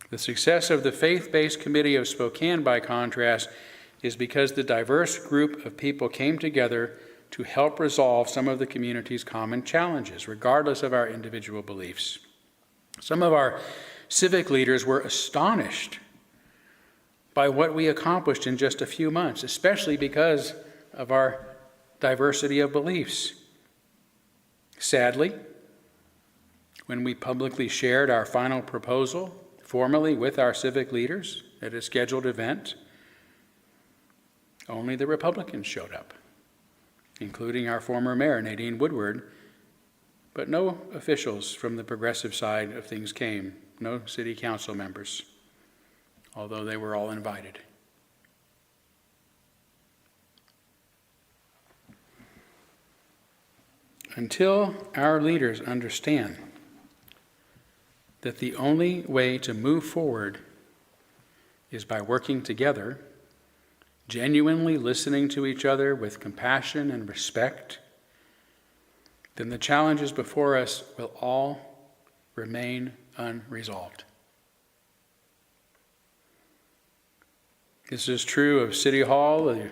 The success of the Faith-Based Committee of Spokane, by contrast, is because the diverse group of people came together to help resolve some of the community's common challenges, regardless of our individual beliefs. Some of our civic leaders were astonished by what we accomplished in just a few months, especially because of our diversity of beliefs. Sadly, when we publicly shared our final proposal formally with our civic leaders at a scheduled event, only the Republicans showed up, including our former mayor, Nadine Woodward, but no officials from the progressive side of things came, no city council members, although they were all invited. Until our leaders understand that the only way to move forward is by working together, genuinely listening to each other with compassion and respect, then the challenges before us will all remain unresolved. This is true of City Hall, the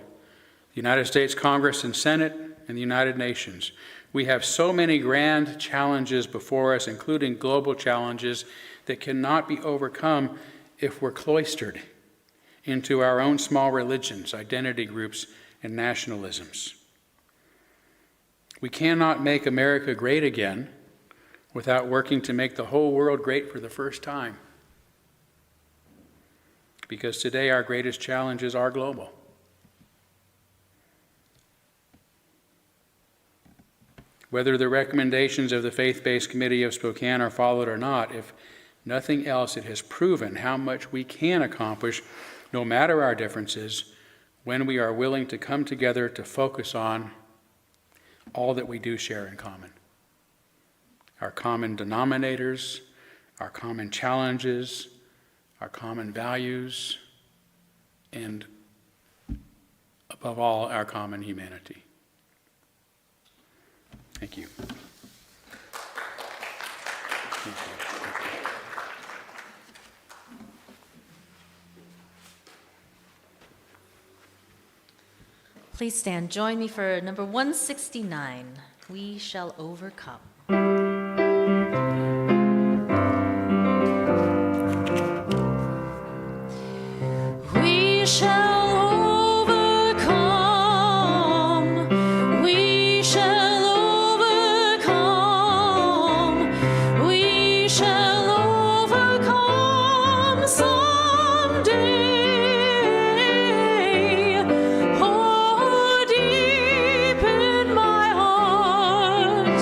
United States Congress and Senate, and the United Nations. We have so many grand challenges before us, including global challenges, that cannot be overcome if we're cloistered into our own small religions, identity groups, and nationalisms. We cannot make America great again without working to make the whole world great for the first time. Because today our greatest challenges are global. Whether the recommendations of the Faith-Based Committee of Spokane are followed or not, if nothing else, it has proven how much we can accomplish, no matter our differences, when we are willing to come together to focus on all that we do share in common. Our common denominators, our common challenges, our common values, and above all, our common humanity. Thank you. Thank you. Please stand. Join me for number 169, We Shall Overcome. We shall overcome. We shall overcome. We shall overcome someday. Oh, deep in my heart,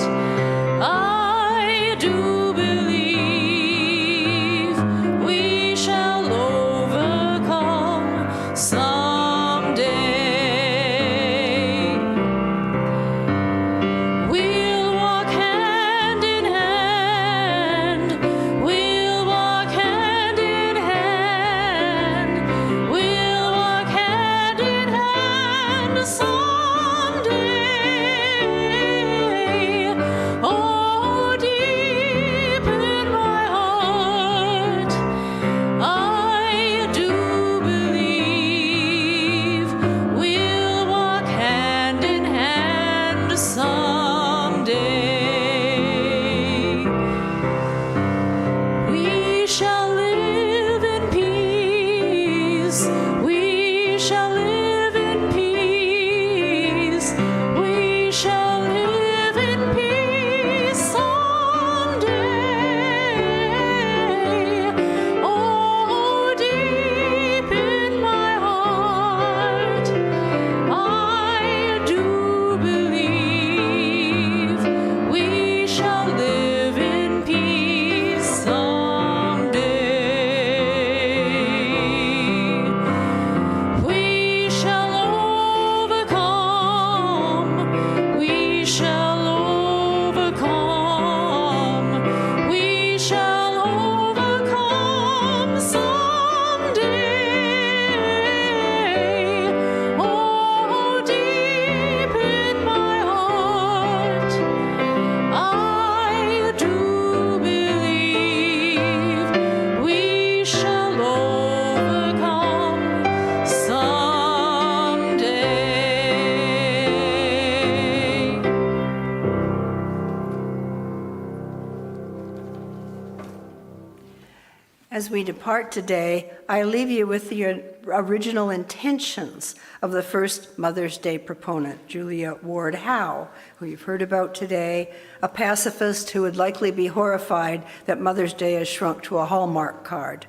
As we depart today, I leave you with the original intentions of the first Mother's Day proponent, Julia Ward Howe, who you've heard about today, a pacifist who would likely be horrified that Mother's Day has shrunk to a Hallmark card.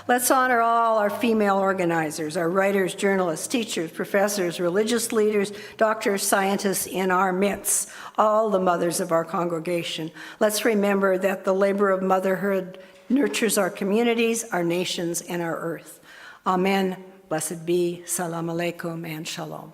Let's honor all our female organizers, our writers, journalists, teachers, professors, religious leaders, doctors, scientists in our midst, all the mothers of our congregation. Let's remember that the labor of motherhood nurtures our communities, our nations, and our earth. Amen. Blessed be. Salam alaikum and shalom.